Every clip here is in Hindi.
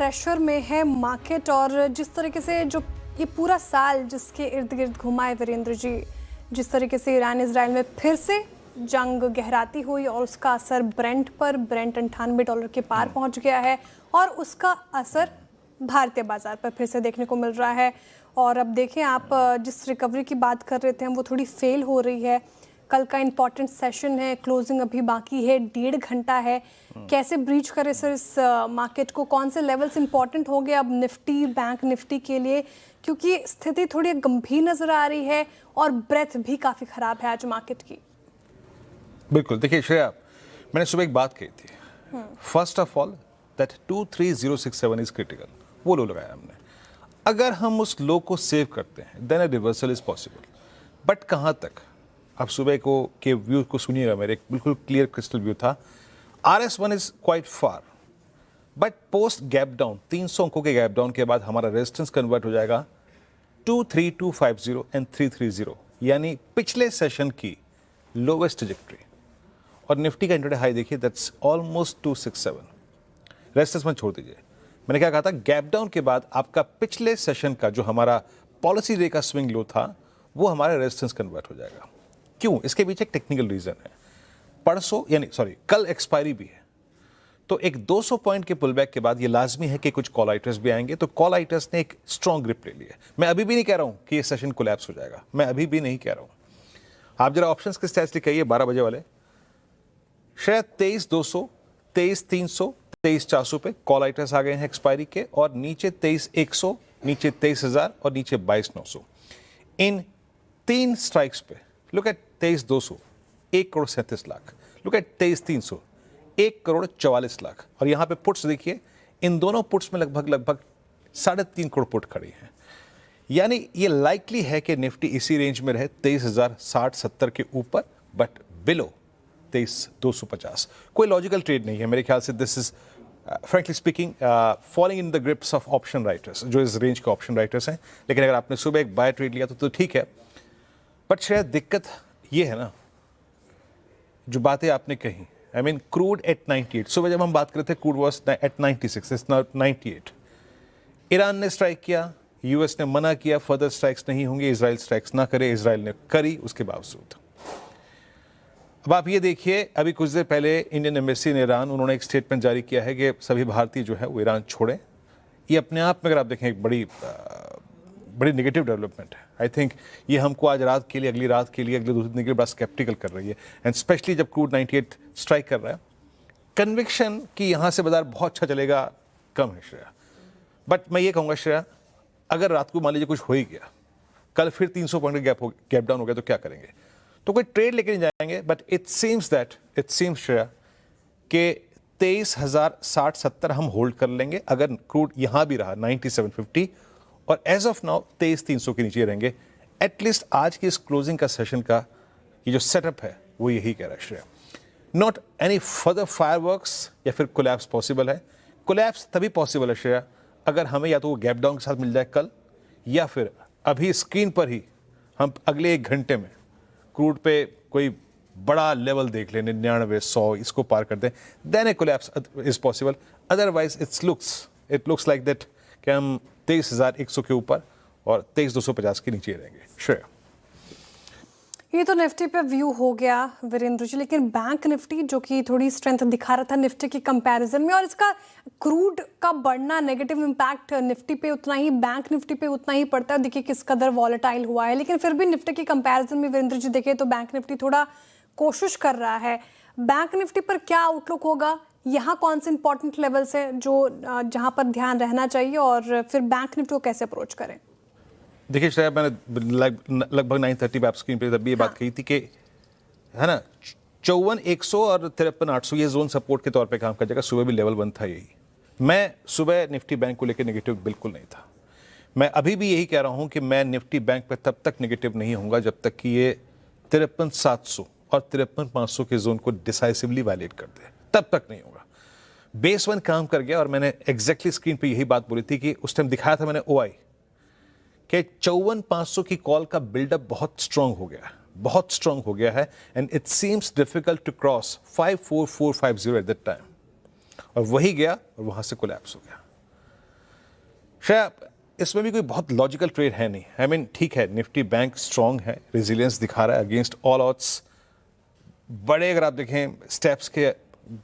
प्रेशर में है मार्केट और जिस तरीके से जो ये पूरा साल जिसके इर्द गिर्द घुमाए वीरेंद्र जी, जिस तरीके से ईरान इजराइल में फिर से जंग गहराती हुई और उसका असर ब्रेंट पर, ब्रेंट $98 के पार पहुंच गया है और उसका असर भारतीय बाजार पर फिर से देखने को मिल रहा है। और अब देखें, आप जिस रिकवरी की बात कर रहे थे हम, वो थोड़ी फेल हो रही है। कल का इंपॉर्टेंट सेशन है, क्लोजिंग अभी बाकी है, 1.5 घंटा है। कैसे ब्रीच करें सर इस मार्केट को? कौन से लेवल्स इंपॉर्टेंट हो गए अब निफ्टी, बैंक निफ्टी के लिए, क्योंकि स्थिति थोड़ी गंभीर नजर आ रही है और ब्रेथ भी काफ़ी ख़राब है आज मार्केट की। बिल्कुल, देखिए श्रेया, मैंने सुबह एक बात कही थी, first of all that 23067 is critical, वो लो लगाया हमने। अगर हम उस लो को सेव करते हैं then a reversal is possible, but कहाँ तक? आप सुबह को के व्यू को सुनिएगा, मेरे एक बिल्कुल क्लियर क्रिस्टल व्यू था। RS1 is quite far, but post gap down 300 अंकों के गैप डाउन के बाद हमारा रेजिस्टेंस कन्वर्ट हो जाएगा 23250 एंड 330, यानी पिछले सेशन की लोवेस्ट ट्रैजेक्टरी। और निफ्टी का इंट्राडे हाई देखिए, दैट्स ऑलमोस्ट 267। रेजिस्टेंस में छोड़ दीजिए, मैंने क्या कहा था, गैप डाउन के बाद आपका पिछले सेशन का जो हमारा पॉलिसी डे का स्विंग लो था वो हमारा रेजिस्टेंस कन्वर्ट हो जाएगा। क्यों? इसके पीछे एक टेक्निकल रीजन है। कल एक्सपायरी भी है, तो एक 200 पॉइंट के पुलबैक के बाद ये लाजमी है कि कुछ कॉल आइटर्स भी आएंगे, तो कॉल आइटर्स ने एक स्ट्रॉन्ग ग्रिप ले लिया। मैं अभी भी नहीं कह रहा हूं कि ये सेशन कोलैप्स हो जाएगा, मैं अभी भी नहीं कह रहा हूं। आप जरा ऑप्शंस के स्टैट्स लिखाइए 12 बजे वाले, शायद 23,200, 23,300, 23,400 पे कॉल आइटर्स आ गए हैं एक्सपायरी के, और नीचे 23,100, नीचे 23,000 और नीचे 22,900। इन 3 स्ट्राइक्स पे लुक एट 23,200, 1,37,00,000। Look at 23,300, 1,44,00,000। और यहाँ पे पुट्स देखिए, इन दोनों पुट्स में लगभग 3.5 करोड़ पुट खड़ी हैं। यानी ये लाइकली है कि निफ्टी इसी रेंज में रहे 23,060-70 के ऊपर, बट बिलो 23,250। कोई लॉजिकल ट्रेड नहीं है मेरे ख्याल से। This is frankly speaking falling in the grips of option writers, जो इस रेंज के ऑप्शन राइटर्स हैं। लेकिन अगर आपने सुबह एक बाय ट्रेड लिया तो ठीक है, बट शायद दिक्कत ये है ना, जो बातें आपने कही, आई मीन क्रूड एट 98। सुबह जब हम बात कर रहे थे crude was at 96, it's now 98। Iran ने स्ट्राइक किया, यूएस ने मना किया फर्दर स्ट्राइक्स नहीं होंगे, इजराइल स्ट्राइक्स ना करे, इजराइल ने करी उसके बावजूद। अब आप ये देखिए, अभी कुछ देर पहले इंडियन एम्बेसी इन ईरान, उन्होंने एक स्टेटमेंट जारी किया है कि सभी भारतीय जो है वो ईरान छोड़ें। ये अपने आप में अगर आप देखें एक बड़ी नेगेटिव डेवलपमेंट है। आई थिंक ये हमको आज रात के लिए, अगली रात के लिए, अगले 2 दिन के लिए बड़ा स्केप्टिकल कर रही है, एंड स्पेशली जब क्रूड 98 स्ट्राइक कर रहा है। कन्विक्शन कि यहाँ से बाजार बहुत अच्छा चलेगा कम है श्रेया, बट मैं ये कहूँगा श्रेया, अगर रात को मान लीजिए कुछ हो ही गया, कल फिर 300 पॉइंट का गैप डाउन हो गया तो क्या करेंगे? तो कोई ट्रेड लेके नहीं जाएंगे, बट इट सीम्स श्रेया कि 23,060-70 हम होल्ड कर लेंगे अगर क्रूड यहाँ भी रहा 9750, और एज ऑफ नाउ 23,300 के नीचे रहेंगे। एटलीस्ट आज की इस क्लोजिंग का सेशन का ये जो सेटअप है वो यही कह रहा है Shreya. Not any further fireworks या फिर कोलैप्स पॉसिबल है। कोलैप्स तभी पॉसिबल है श्रेया अगर हमें या तो वो गैप डाउन के साथ मिल जाए कल, या फिर अभी स्क्रीन पर ही हम अगले 1 घंटे में क्रूड पे कोई बड़ा लेवल देख लें, 99-100 इसको पार कर दें, then a collapse is possible. Otherwise it looks like that कि हम 23,100 के ऊपर और 23,250 के नीचे रहेंगे श्रेया। ये तो निफ्टी पे व्यू हो गया वीरेंद्र जी, लेकिन बैंक निफ्टी जो कि थोड़ी स्ट्रेंथ दिखा रहा था निफ्टी की कंपैरिजन में, और इसका क्रूड का बढ़ना नेगेटिव इम्पैक्ट निफ्टी पे उतना ही, बैंक निफ्टी पे उतना ही पड़ता है। देखिए किस कदर वॉलेटाइल हुआ है, लेकिन फिर भी निफ्टी की कंपैरिजन में वीरेंद्र जी देखें तो बैंक निफ्टी थोड़ा कोशिश कर रहा है। बैंक निफ्टी पर क्या आउटलुक होगा? यहाँ कौन से इंपॉर्टेंट लेवल्स है जो जहाँ पर ध्यान रहना चाहिए, और फिर बैंक निफ्टी को कैसे अप्रोच करें? देखिए श्रेया, मैंने लगभग 9:30 पे आप स्क्रीन पे तब ये बात कही थी कि है ना, 54,100 और 53,800 ये जोन सपोर्ट के तौर पे काम कर जाएगा। सुबह भी लेवल 1 था यही। मैं सुबह निफ्टी बैंक को लेकर नेगेटिव बिल्कुल नहीं था। मैं अभी भी यही कह रहा हूं कि मैं निफ्टी बैंक पे तब तक नेगेटिव नहीं होऊंगा जब तक कि ये 53,700 और 53,500 के जोन को डिसाइसिवली वायलेट कर दे, तब तक नहीं होगा। बेस 1 काम कर गया, और मैंने एग्जैक्टली स्क्रीन पे यही बात बोली थी कि उस टाइम दिखाया था मैंने OI कि 54,500 की कॉल का बिल्डअप बहुत स्ट्रांग हो गया है, and it seems difficult to cross 54,450 at that time, और वही गया और वहां से कोलैप्स हो गया। श्रेया, इसमें भी कोई बहुत लॉजिकल ट्रेड है नहीं। आई मीन ठीक है, निफ्टी बैंक स्ट्रांग है, रेजिलियंस दिखा रहा है अगेंस्ट ऑल ऑड्स। बड़े अगर आप देखें स्टेप्स के,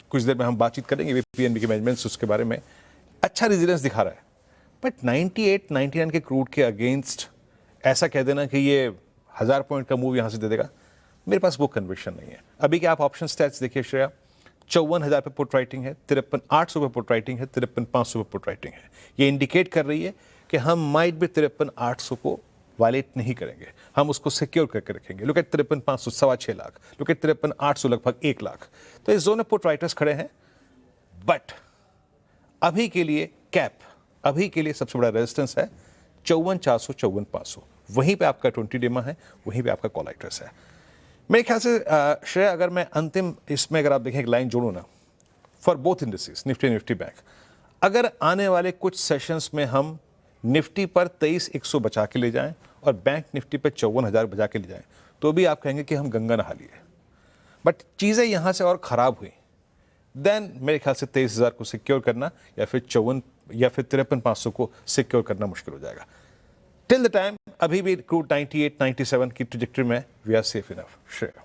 कुछ देर में हम बातचीत करेंगे पीएनबी के मैनेजमेंट उसके बारे में, अच्छा रेजिलियंस दिखा रहा है। बट 98 99 के क्रूड के अगेंस्ट ऐसा कह देना कि ये 1000 पॉइंट का मूव यहाँ से दे देगा, मेरे पास वो कन्विक्शन नहीं है। अभी के आप ऑप्शन स्टैट्स देखिए श्रेया, 54,000 पे पुट राइटिंग है, 53,800 पे पुट राइटिंग है, 53,500 पे पुट राइटिंग है। ये इंडिकेट कर रही है कि हम माइट भी 53,800 को वायलेट नहीं करेंगे, हम उसको सिक्योर करके रखेंगे। Look at 53,500 6.25 lakh, look at 53,800 लगभग 1 लाख। तो इस जोन में पुट राइटर्स खड़े हैं। बट अभी के लिए कैप, अभी के लिए सबसे बड़ा रेजिस्टेंस है 54,400 54,500। वहीं पे आपका 20 डेमा है, वहीं पे आपका कॉल राइटर्स है। मेरे ख्याल से श्रेया, अगर मैं अंतिम इसमें अगर आप देखें एक लाइन जोड़ूँ ना, for both industries Nifty bank, अगर आने वाले कुछ सेशंस में हम निफ्टी पर 23,100 बचा के ले जाएं और बैंक निफ्टी पर 54,000 बचा के ले जाएं, तो भी आप कहेंगे कि हम गंगा नहा लिए। बट चीज़ें यहाँ से और ख़राब हुई, देन मेरे ख्याल से 23,000 को सिक्योर करना या फिर 53,500 को सिक्योर करना मुश्किल हो जाएगा। टिल द टाइम अभी भी क्रूड 98 97 की ट्रजेक्टरी में we are safe enough. Shreya.